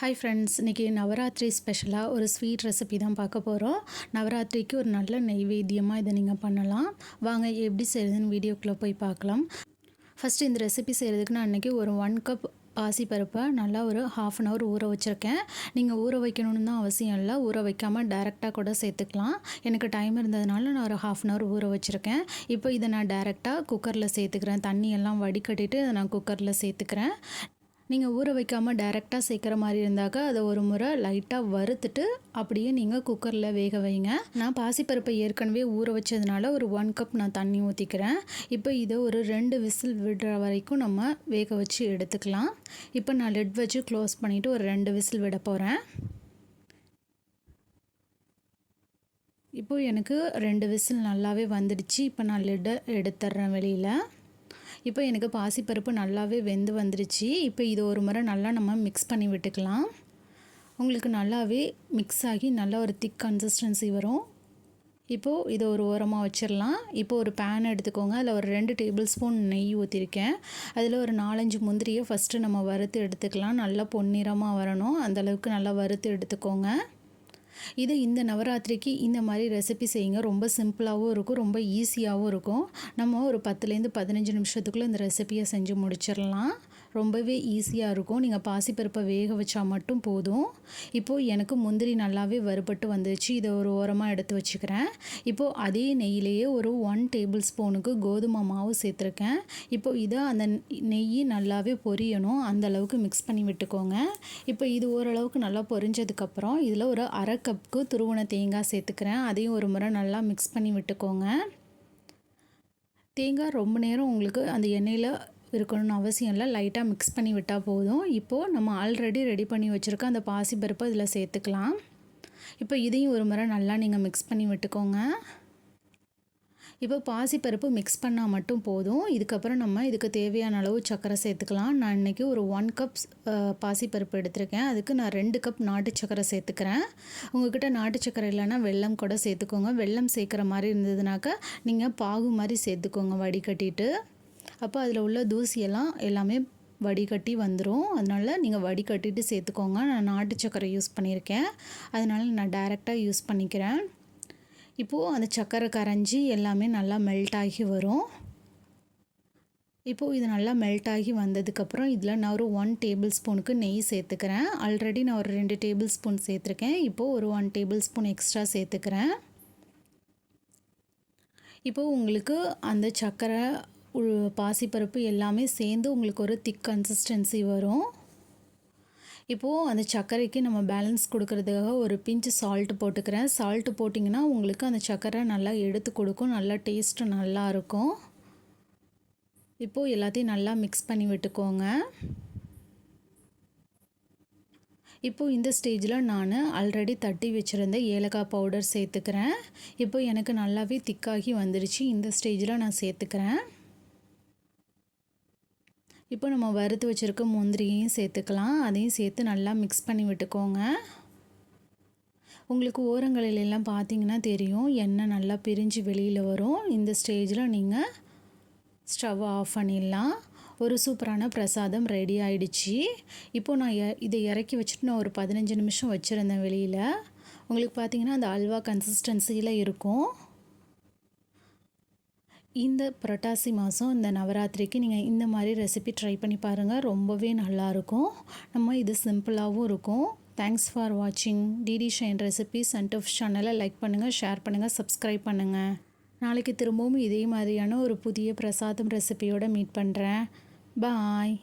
Hi friends, இன்றைக்கி நவராத்திரி ஸ்பெஷலாக ஒரு ஸ்வீட் ரெசிபி தான் பார்க்க போகிறோம். நவராத்திரிக்கு ஒரு நல்ல நெய்வேத்தியமாக இதை நீங்கள் பண்ணலாம். வாங்க எப்படி செய்கிறதுன்னு வீடியோக்குள்ளே போய் பார்க்கலாம். ஃபஸ்ட்டு இந்த ரெசிபி செய்கிறதுக்கு நான் இன்றைக்கி ஒரு 1 கப் பாசிப்பருப்பை நல்லா ஒரு 1/2 அன் ஹவர் ஊற வச்சுருக்கேன். நீங்கள் ஊற வைக்கணும்னு தான் அவசியம் இல்லை, ஊற வைக்காமல் டேரெக்டாக கூட சேர்த்துக்கலாம். எனக்கு டைம் இருந்ததுனால நான் ஒரு 1/2 அன் ஹவர் ஊற வச்சுருக்கேன். இப்போ இதை நான் டேரெக்டாக குக்கரில் சேர்த்துக்கிறேன். தண்ணியெல்லாம் வடிகட்டிட்டு இதை நான் குக்கரில் சேர்த்துக்கிறேன். நீங்கள் ஊற வைக்காமல் டைரெக்டாக சேர்க்குற மாதிரி இருந்தாக்க அதை ஒரு முறை லைட்டாக வறுத்துட்டு அப்படியே நீங்கள் குக்கரில் வேக வைங்க. நான் பாசிப்பருப்பை ஏற்கனவே ஊற வச்சதுனால ஒரு 1 கப் நான் தண்ணி ஊற்றிக்கிறேன். இப்போ இதை ஒரு 2 விசில் விடுற வரைக்கும் நம்ம வேக வச்சு எடுத்துக்கலாம். இப்போ நான் லெட் வச்சு க்ளோஸ் பண்ணிவிட்டு ஒரு 2 விசில் விட போகிறேன். இப்போது எனக்கு 2 விசில் நல்லாவே வந்துடுச்சு. இப்போ நான் லெட்டை எடுத்துட்றேன் வெளியில். இப்போ எனக்கு பாசிப்பருப்பு நல்லாவே வெந்து வந்துருச்சு. இப்போ இது ஒரு முறை நல்லா நம்ம மிக்ஸ் பண்ணி விட்டுக்கலாம். உங்களுக்கு நல்லாவே மிக்ஸ் ஆகி நல்ல ஒரு திக் கன்சிஸ்டன்சி வரும். இப்போது இதை ஒரு ஓரமாக வச்சிடலாம். இப்போது ஒரு பேன் எடுத்துக்கோங்க. அதில் ஒரு 2 டேபிள் ஸ்பூன் நெய் ஊற்றிருக்கேன். அதில் ஒரு 4-5 முந்திரியை ஃபஸ்ட்டு நம்ம வறுத்து எடுத்துக்கலாம். நல்லா பொன்னிறமாக வரணும், அந்தளவுக்கு நல்லா வறுத்து எடுத்துக்கோங்க. இது இந்த நவராத்திரிக்கு இந்த மாதிரி ரெசிபி செய்யுங்க. ரொம்ப சிம்பிளாகவும் இருக்கும், ரொம்ப ஈஸியாகவும் இருக்கும். நம்ம ஒரு 10லேருந்து 15 நிமிஷத்துக்குள்ளே இந்த ரெசிபியை செஞ்சு முடிச்சிடலாம். ரொம்பவே ஈஸியாக இருக்கும். நீங்கள் பாசிப்பருப்பை வேக வச்சா மட்டும் போதும். இப்போது எனக்கு முந்திரி நல்லாவே வறுபட்டு வந்துச்சு. இதை ஒரு ஓரமாக எடுத்து வச்சுக்கிறேன். இப்போது அதே நெய்யிலேயே ஒரு 1 டேபிள் ஸ்பூனுக்கு கோதுமை மாவு சேர்த்துருக்கேன். இப்போது இதை அந்த நெய் நல்லாவே பொரியணும், அந்தளவுக்கு மிக்ஸ் பண்ணி விட்டுக்கோங்க. இப்போ இது ஓரளவுக்கு நல்லா பொரிஞ்சதுக்கப்புறம் இதில் ஒரு 1/2 கப்புக்கு துருவன தேங்காய் சேர்த்துக்கிறேன். அதையும் ஒரு முறை நல்லா மிக்ஸ் பண்ணி விட்டுக்கோங்க. தேங்காய் ரொம்ப நேரம் உங்களுக்கு அந்த எண்ணெயில் இருக்கணும்னு அவசியம் இல்லை, லைட்டாக மிக்ஸ் பண்ணி விட்டால் போதும். இப்போது நம்ம ஆல்ரெடி ரெடி பண்ணி வச்சுருக்க அந்த பாசிப்பருப்பை இதில் சேர்த்துக்கலாம். இப்போ இதையும் ஒரு முறை நல்லா நீங்கள் மிக்ஸ் பண்ணி விட்டுக்கோங்க. இப்போ பாசிப்பருப்பு மிக்ஸ் பண்ணால் மட்டும் போதும். இதுக்கப்புறம் நம்ம இதுக்கு தேவையான அளவு சர்க்கரை சேர்த்துக்கலாம். நான் இன்றைக்கி ஒரு 1 கப் பாசிப்பருப்பு எடுத்திருக்கேன். அதுக்கு நான் 2 கப் நாட்டு சர்க்கரை சேர்த்துக்கிறேன். உங்கள்கிட்ட நாட்டு சர்க்கரை இல்லைன்னா வெல்லம் கூட சேர்த்துக்கோங்க. வெல்லம் சேர்க்குற மாதிரி இருந்ததுனாக்கா நீங்கள் பாகு மாதிரி சேர்த்துக்கோங்க வடிகட்டிட்டு. அப்போ அதில் உள்ள தூசியெல்லாம் எல்லாமே வடிகட்டி வந்துடும். அதனால் நீங்கள் வடிகட்டிட்டு சேர்த்துக்கோங்க. நான் நாட்டு சர்க்கரை யூஸ் பண்ணியிருக்கேன், அதனால் நான் டைரெக்டாக யூஸ் பண்ணிக்கிறேன். இப்போது அந்த சர்க்கரை கரைஞ்சி எல்லாமே நல்லா மெல்ட் ஆகி வரும். இப்போது இது நல்லா மெல்ட் ஆகி வந்ததுக்கப்புறம் இதில் நான் ஒரு 1 டேபிள் ஸ்பூனுக்கு நெய் சேர்த்துக்கிறேன். ஆல்ரெடி நான் ஒரு 2 டேபிள் ஸ்பூன் சேர்த்துருக்கேன். இப்போது ஒரு 1 டேபிள் ஸ்பூன் எக்ஸ்ட்ரா சேர்த்துக்கிறேன். இப்போது உங்களுக்கு அந்த சர்க்கரை பாசிப்பருப்பு எல்லாமே சேர்ந்து உங்களுக்கு ஒரு திக் கன்சிஸ்டன்சி வரும். இப்போது அந்த சர்க்கரைக்கு நம்ம பேலன்ஸ் கொடுக்கறதுக்காக ஒரு பிஞ்சு சால்ட்டு போட்டுக்கிறேன். சால்ட்டு போட்டிங்கன்னா உங்களுக்கு அந்த சர்க்கரை நல்லா எடுத்து கொடுக்கும், நல்லா டேஸ்ட்டு நல்லாயிருக்கும். இப்போது எல்லாத்தையும் நல்லா மிக்ஸ் பண்ணி விட்டுக்கோங்க. இப்போது இந்த ஸ்டேஜில் நான் ஆல்ரெடி தட்டி வச்சுருந்த ஏலக்காய் பவுடர் சேர்த்துக்கிறேன். இப்போ எனக்கு நல்லாவே திக்காகி வந்துடுச்சு. இந்த ஸ்டேஜில் நான் சேர்த்துக்கிறேன். இப்போ நம்ம வறுத்து வச்சுருக்க முந்திரியையும் சேர்த்துக்கலாம். அதையும் சேர்த்து நல்லா மிக்ஸ் பண்ணி விட்டுக்கோங்க. உங்களுக்கு ஓரங்களிலெல்லாம் பார்த்தீங்கன்னா தெரியும், எண்ணெய் நல்லா பிரிஞ்சு வெளியில் வரும். இந்த ஸ்டேஜில் நீங்கள் ஸ்டவ் ஆஃப் பண்ணிடலாம். ஒரு சூப்பரான பிரசாதம் ரெடி ஆகிடுச்சு. இப்போது நான் இதை இறக்கி வச்சுட்டு நான் ஒரு 15 நிமிஷம் வச்சுருந்தேன் வெளியில். உங்களுக்கு பார்த்தீங்கன்னா அந்த அல்வா கன்சிஸ்டன்சியில் இருக்கும். இந்த புரட்டாசி மாதம் இந்த நவராத்திரிக்கு நீங்கள் இந்த மாதிரி ரெசிபி ட்ரை பண்ணி பாருங்கள். ரொம்பவே நல்லாயிருக்கும். நம்ம இது சிம்பிளாகவும் இருக்கும். தேங்க்ஸ் ஃபார் வாட்சிங். DD shine recipes and tips சேனலை லைக் பண்ணுங்கள், ஷேர் பண்ணுங்கள், சப்ஸ்கிரைப் பண்ணுங்கள். நாளைக்கு திரும்பவும் இதே மாதிரியான ஒரு புதிய பிரசாதம் ரெசிபியோடு மீட் பண்ணுறேன். பாய்.